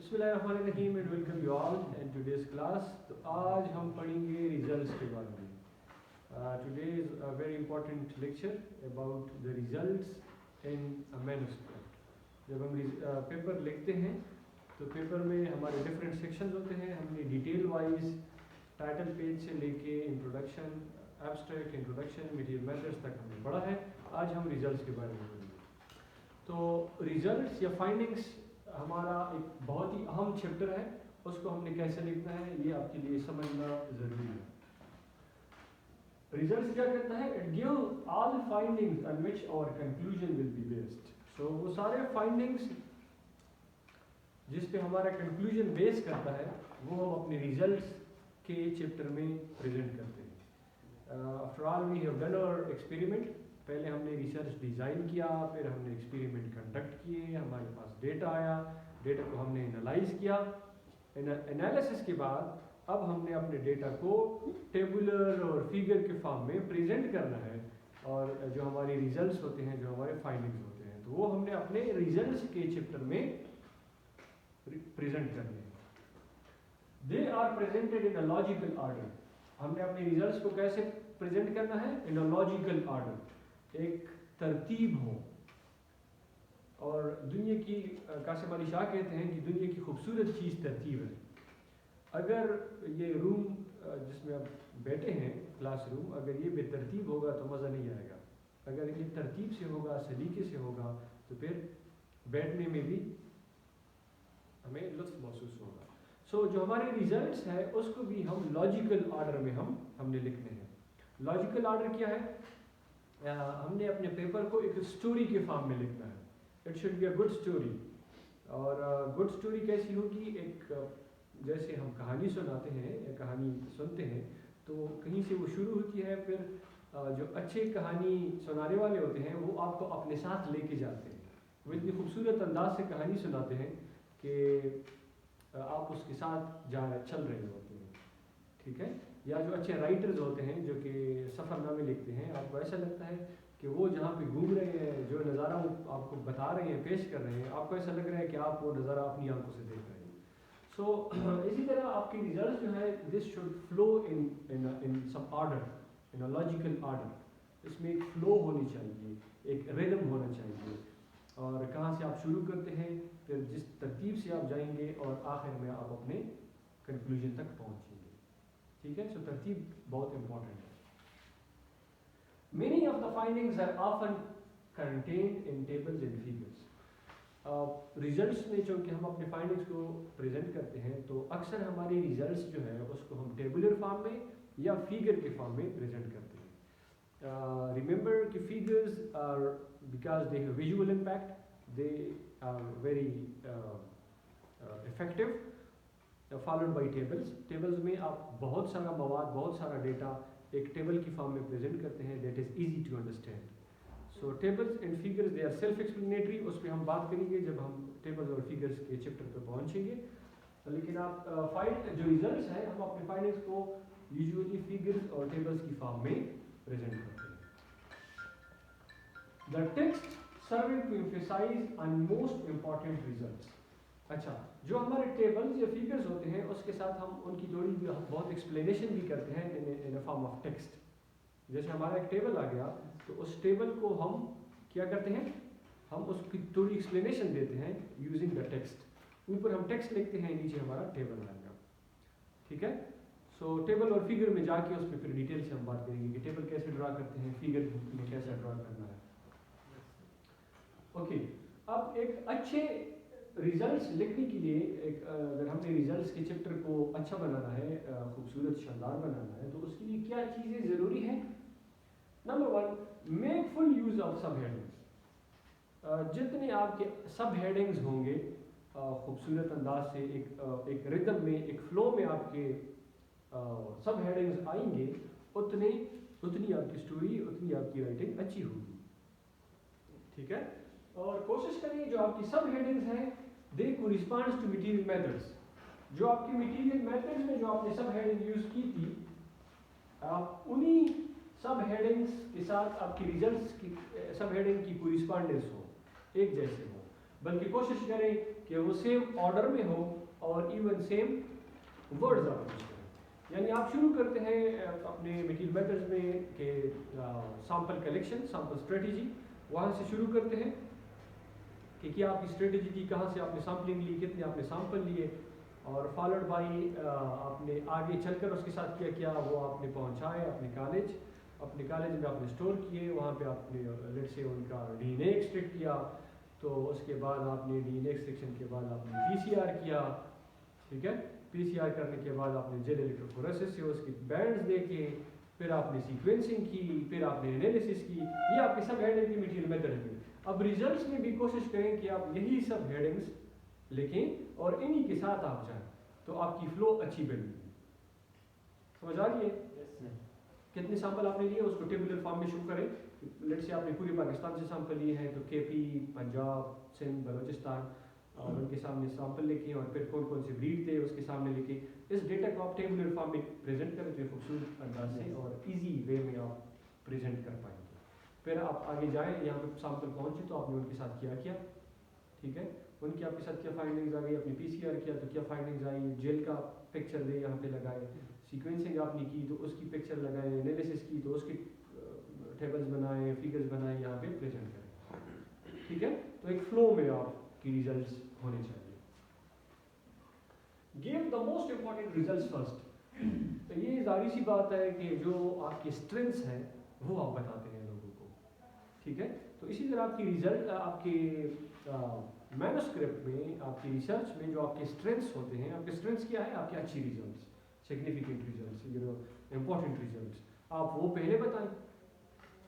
بسم اللہ الرحمن الرحیم and welcome you all in today's class. تو آج ہم پڑھیں گے ریزلٹس کے بارے میں. Today is a very important lecture about the results in manuscript. جب ہم پیپر لکھتے ہیں تو پیپر میں ہمارے ڈفرینٹ سیکشنز ہوتے ہیں. ہم نے ڈیٹیل وائز ٹائٹل پیج سے لے کے introduction, abstract, introduction, material methods تک ہم نے پڑھا ہے. آج ہم ریزلٹس کے بارے میں پڑھیں گے. تو ریزلٹس یا فائنڈنگس ہمارا ایک بہت ہی اہم چیپٹر ہے. اس کو ہم نے کیسے لکھنا ہے یہ آپ کے لیے سمجھنا ضروری ہے. ریزلٹس کیا کرتا ہے؟ It gave all findings on which our conclusion will be based. So وہ سارے فائنڈنگس جس پہ ہمارا کنکلوژن بیس کرتا ہے وہ ہم اپنے ریزلٹس کے چیپٹر میں پریزنٹ کرتے ہیں. After all we have done our experiment. پہلے ہم نے ریسرچ ڈیزائن کیا، پھر ہم نے ایکسپیریمنٹ کنڈکٹ کیے، ہمارے پاس ڈیٹا آیا، ڈیٹا کو ہم نے انالائز کیا. انالیسس کے بعد اب ہم نے اپنے ڈیٹا کو ٹیبولر اور فگر کے فارم میں پریزنٹ کرنا ہے. اور جو ہمارے ریزلٹس ہوتے ہیں، جو ہمارے فائنڈنگز ہوتے ہیں، تو وہ ہم نے اپنے ریزلٹس کے چیپٹر میں پریزنٹ کرنے ہیں. They are presented in a logical order. ہم نے اپنے ریزلٹس کو کیسے پریزنٹ کرنا ہے؟ ان اے لاجیکل آرڈر، ایک ترتیب ہو. اور دنیا کی قاسم علی شاہ کہتے ہیں کہ دنیا کی خوبصورت چیز ترتیب ہے. اگر یہ روم جس میں آپ بیٹھے ہیں، کلاس روم، اگر یہ بے ترتیب ہوگا تو مزہ نہیں آئے گا. اگر یہ ترتیب سے ہوگا، سلیقے سے ہوگا، تو پھر بیٹھنے میں بھی ہمیں لطف محسوس ہوگا. سو جو ہمارے ریزلٹس ہے اس کو بھی ہم لاجیکل آرڈر میں ہم نے لکھنے ہیں. لاجیکل آرڈر کیا ہے؟ ہم نے اپنے پیپر کو ایک اسٹوری کے فارم میں لکھنا ہے. It should be a good story. اور گڈ اسٹوری کیسی ہوگی؟ ایک جیسے ہم کہانی سناتے ہیں یا کہانی سنتے ہیں تو کہیں سے وہ شروع ہوتی ہے، پھر جو اچھے کہانی سنانے والے ہوتے ہیں وہ آپ کو اپنے ساتھ لے کے جاتے ہیں. وہ اتنی خوبصورت انداز سے کہانی سناتے ہیں کہ آپ اس کے ساتھ چل رہے ہوتے ہیں. ٹھیک ہے؟ یا جو اچھے رائٹرز ہوتے ہیں جو کہ سفر نامے لکھتے ہیں، آپ کو ایسا لگتا ہے کہ وہ جہاں پہ گھوم رہے ہیں، جو نظارہ وہ آپ کو بتا رہے ہیں، پیش کر رہے ہیں، آپ کو ایسا لگ رہا ہے کہ آپ وہ نظارہ اپنی آنکھوں سے دیکھ رہے ہیں. سو اسی طرح آپ کے ریزلٹس جو ہے this should flow in some order, in a logical order. اس میں ایک فلو ہونی چاہیے، ایک ریدم ہونا چاہیے. اور کہاں سے آپ شروع کرتے ہیں، پھر جس ترتیب سے آپ جائیں گے اور آخر میں آپ اپنے کنکلوژن تک پہنچیں گے. ٹھیک ہے؟ سو ترتیب بہت امپورٹنٹ ہے. Many of the findings are often contained in tables and figures. Results میں چونکہ ہم اپنے فائنڈنگس کو پریزنٹ کرتے ہیں تو اکثر ہمارے ریزلٹس جو ہے اس کو ہم ٹیبولر فارم میں یا فگر کے فارم میں پریزنٹ کرتے ہیں. ریممبر کہ figures are because they have visual impact, they are very effective. Followed by tables. Tables میں آپ بہت سارا مواد، بہت سارا ڈیٹا ایک ٹیبل کی فارم میں پریزنٹ کرتے ہیں. That is easy to understand. So tables and figures they are self explanatory. اس پہ ہم بات کریں گے جب ہم ٹیبلز اور فگرز کے چیپٹر پہ پہنچیں گے. لیکن آپ جو ریزلٹس ہیں ہم اپنے فائنڈنگس کو یوزلی فگرز اور ٹیبلز کی فارم میں پریزنٹ کرتے ہیں. The text serving to emphasize on most important results. اچھا، جو ہمارے ٹیبلز یا فگرز ہوتے ہیں اس کے ساتھ ہم ان کی تھوڑی بہت ایکسپلینیشن بھی کرتے ہیں ان اے فارم آف ٹیکسٹ. جیسے ہمارا ایک ٹیبل آ گیا تو اس ٹیبل کو ہم کیا کرتے ہیں؟ ہم اس کی تھوڑی ایکسپلینیشن دیتے ہیں یوزنگ دا ٹیکسٹ. اوپر ہم ٹیکسٹ لکھتے ہیں، نیچے ہمارا ٹیبل آئے گا. ٹھیک ہے؟ سو ٹیبل اور فگر میں جا کے اس پہ پھر ڈیٹیل سے ہم بات کریں گے کہ ٹیبل کیسے ڈرا کرتے ہیں، فگر میں کیسے ڈرا کرنا ہے. اوکے. اب ایک اچھے ریزلٹس لکھنے کے لیے اگر ہم نے ریزلٹس کے چیپٹر کو اچھا بنانا ہے، خوبصورت شاندار بنانا ہے، تو اس کے لیے کیا چیزیں ضروری ہیں؟ Number 1، make full use of subheadings. جتنے آپ کے سب ہیڈنگز ہوں گے خوبصورت انداز سے ایک ردم میں، ایک فلو میں آپ کے سب ہیڈنگز آئیں گے، اتنی آپ کی اسٹوری، اتنی آپ کی رائٹنگ اچھی ہوگی. ٹھیک ہے؟ اور کوشش کریں جو آپ کی سب ہیڈنگز ہیں دے کورسپونڈس ٹو مٹیریل میتھڈس. جو آپ کی مٹیریل میتھڈز میں جو آپ نے سب ہیڈنگ یوز کی تھی، آپ انہی سب ہیڈنگز کے ساتھ آپ کی ریزلٹس کی سب ہیڈنگ کی کورسپونڈنس ہو، ایک جیسے ہو. بلکہ کوشش کریں کہ وہ سیم آرڈر میں ہو اور ایون سیم ورڈز آپ یوز کریں. یعنی آپ شروع کرتے ہیں اپنے میٹیریل میتھڈز میں کہ سیمپل کلیکشن، سیمپل اسٹریٹجی، وہاں سے شروع کرتے ہیں کہ کیا آپ کی اسٹریٹجی تھی، کہاں سے آپ نے سیمپلنگ لی، کتنے آپ نے سیمپل لیے، اور فالوڈ بائی آپ نے آگے چل کر اس کے ساتھ کیا کیا وہ آپ نے پہنچائے اپنے کالج میں آپ نے اسٹور کیے، وہاں پہ آپ نے لیٹ سے ان کا ڈی این اے ایکسٹریکٹ کیا، تو اس کے بعد آپ نے ڈی این اے ایکسٹریکشن کے بعد آپ نے پی سی آر کیا، ٹھیک ہے، پی سی آر کرنے کے بعد آپ نے جیل الیکٹروفوریسس سے اس کی بینڈز دیکھے، پھر آپ نے سیکوینسنگ کی، پھر آپ نے انالیسس کی. یہ آپ کے سب ہیڈنگ کی میٹیریل میتھڈ ہے. اب ریزلٹس میں بھی کوشش کریں کہ آپ یہی سب ہیڈنگس لکھیں اور انہی کے ساتھ آپ جائیں تو آپ کی فلو اچھی بنے گی. سمجھ آ رہی ہے؟ کتنے سیمپل آپ نے لیے اس کو ٹیبولر فارم میں شروع کریں. لیٹ سے آپ نے پورے پاکستان سے سیمپل لیے ہیں تو کے پی، پنجاب، سندھ، بلوچستان، اور ان کے سامنے سیمپل لکھیں اور پھر کون کون سے بریڈ تھے اس کے سامنے لکھیں. اس ڈیٹا کو آپ ٹیبولر فارم میں پریزنٹ کریں جو خوبصورت انداز سے اور ایزی وے میں آپ پریزنٹ کر پائیں گے. پھر آپ آگے جائیں، یہاں پہ سیمپل پہنچے تو آپ نے ان کے ساتھ کیا، ٹھیک ہے، ان کی آپ کے ساتھ کیا فائنڈنگز آ گئی، اپنی پی سی آر کیا تو کیا فائنڈنگز آئی، جیل کا پکچر دے یہاں پہ لگائے، سیکوینسنگ آپ نے کی تو اس کی پکچر لگائیں، انالیسس کی تو اس کی ٹیبلز بنائیں، فگرز بنائیں، یہاں پہ پریزنٹ کریں. ٹھیک ہے، تو ایک فلو میں آپ کی ریزلٹس ہونے چاہیے. Give the most important results first. تو یہ ظاہری سی بات ہے کہ جو آپ کی اسٹرینگس ہیں وہ آپ بتاتے ہیں لوگوں کو. ٹھیک ہے، تو اسی طرح آپ کی ریزلٹ، آپ کے مینوسکرپٹ میں، آپ کی ریسرچ میں جو آپ کے اسٹرینگس ہوتے ہیں، آپ کے اسٹرینگس کیا ہے، آپ کے اچھی results, significant results, important results, آپ وہ پہلے بتائیں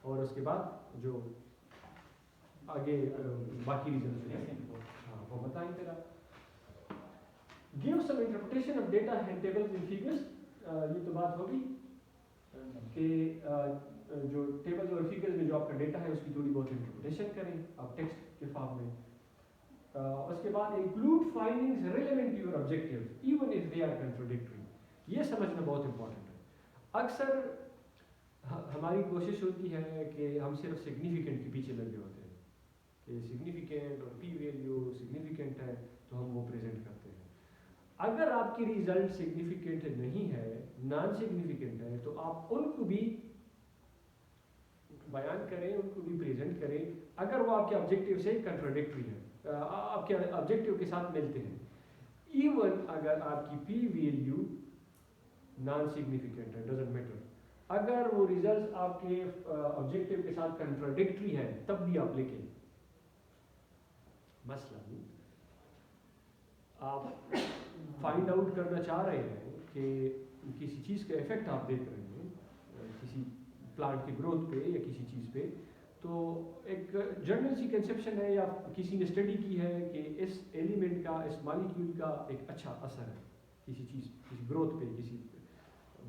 اور اس کے بعد جو آگے باقی ریزلٹس ہیں وہ بتائیں. پھر آپ give some interpretation of data and tables and figures. یہ تو بات ہوگی کہ جو ٹیبلز اور فگرز میں جو آپ کا ڈیٹا ہے اس کی تھوڑی بہت انٹرپریٹیشن کریں آپ ٹیکسٹ کے فارم میں. اس کے بعد include findings relevant to your objectives even if they are contradictory. یہ سمجھنا بہت امپورٹنٹ ہے. اکثر ہماری کوشش ہوتی ہے کہ ہم صرف سگنیفیکنٹ کے پیچھے لگے ہوتے ہیں کہ سگنیفیکنٹ اور پی ویلیو سگنیفیکنٹ ہے تو ہم وہ پریزنٹ کرتے ہیں. اگر آپ کی ریزلٹ سگنیفیکنٹ نہیں ہے، نان سگنیفیکنٹ ہے، تو آپ ان کو بھی بیان کریں، ان کو بھی پریزنٹ کریں اگر وہ آپ کے آبجیکٹیو سے کنٹراڈکٹری ہے، آپ کے آبجیکٹیو کے ساتھ ملتے ہیں. ایون اگر آپ کی پی ویلیو نان سگنیفیکنٹ ہے، ڈزنٹ میٹر، اگر وہ ریزلٹ آپ کے آبجیکٹیو کے ساتھ کنٹراڈکٹری ہے تب بھی آپ لکھیں. مثلا آپ فائنڈ آؤٹ کرنا چاہ رہے ہیں کہ کسی چیز کا افیکٹ آپ دیکھ رہے ہیں کسی پلانٹ کی گروتھ پہ یا کسی چیز پہ، تو ایک جنرل سی کنسیپشن ہے یا کسی نے اسٹڈی کی ہے کہ اس ایلیمنٹ کا، اس مالیکیول کا ایک اچھا اثر ہے کسی چیز، کسی گروتھ پہ، کسی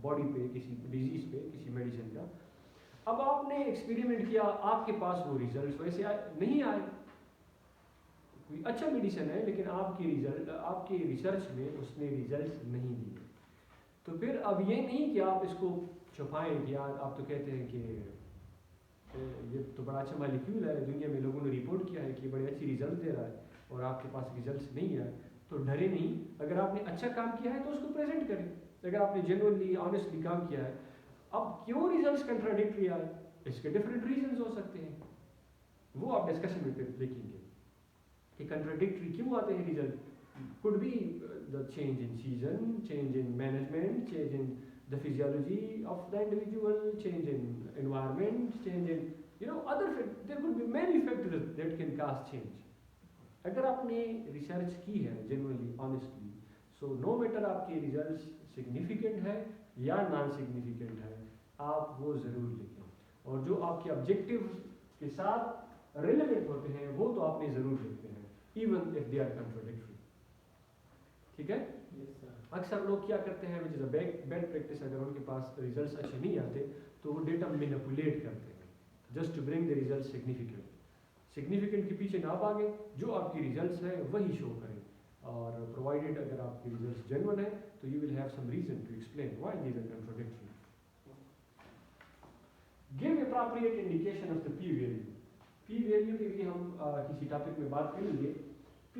باڈی پہ، کسی ڈیزیز پہ، کسی میڈیسن کا. اب آپ نے ایکسپیریمنٹ کیا، آپ کے پاس وہ ریزلٹس ویسے نہیں آئے، کوئی اچھا میڈیسن ہے لیکن آپ کی ریزلٹ، آپ کی ریسرچ میں اس نے ریزلٹس نہیں دیے، تو پھر اب یہ نہیں کہ آپ اس کو چھپائیں کہ یار آپ تو کہتے ہیں کہ یہ تو بڑا اچھا مالیکیول ہے، دنیا میں لوگوں نے رپورٹ کیا ہے کہ بڑے اچھی ریزلٹ دے رہا ہے اور آپ کے پاس ریزلٹس نہیں آئے. تو ڈرے نہیں، اگر آپ نے اچھا کام کیا ہے تو اس کو پریزنٹ کریں. اگر آپ نے جینوئنلی آنیسٹلی کام کیا ہے، اب کیوں ریزلٹس کنٹراڈکٹری آئے، اس کے ڈفرینٹ ریزنز ہو سکتے ہیں، وہ آپ ڈسکشن میں پھر دیکھیں گے کہ کنٹراڈکٹری کیوں آتے ہیں result. could be the change in season, change in management, change in the physiology of the individual, change in environment, change in other there could be many factors that can cause change. اگر آپ نے research کی ہے generally honestly, سو no matter آپ کے results significant ہے یا naan significant ہے، آپ وہ ضرور لکھیں، اور جو آپ کے آبجیکٹیو کے ساتھ ریلیونٹ ہوتے ہیں وہ تو آپ نے ضرور لکھتے ہیں even if they are contradictory. ٹھیک ہے. اکثر لوگ کیا کرتے ہیں، وچ از اے بیڈ پریکٹس، اگر ان کے پاس ریزلٹس اچھے نہیں آتے تو وہ ڈیٹا مینیپولیٹ کرتے ہیں just to bring the result significant. Significant کے پیچھے نہ بھاگیں، جو آپ کی ریزلٹس ہیں وہی شو کریں، اور پرووائڈیڈ اگر آپ کی ریزلٹس جینوئن ہیں تو you will have some reason to explain why these are contradictory. Give appropriate indication of the P value. P value کے لیے ہم کسی ٹاپک میں بات کریں گے. P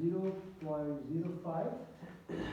0.05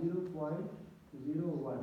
0.01,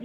P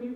P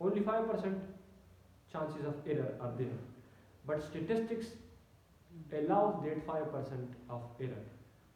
Only 5% chances of error are there, but statistics allows that 5% of error.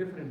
different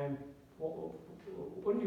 And only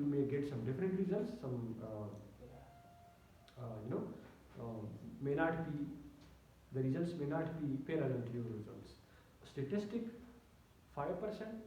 you may get some different results, some may not be, the results may not be parallel to your results. Statistic 5%,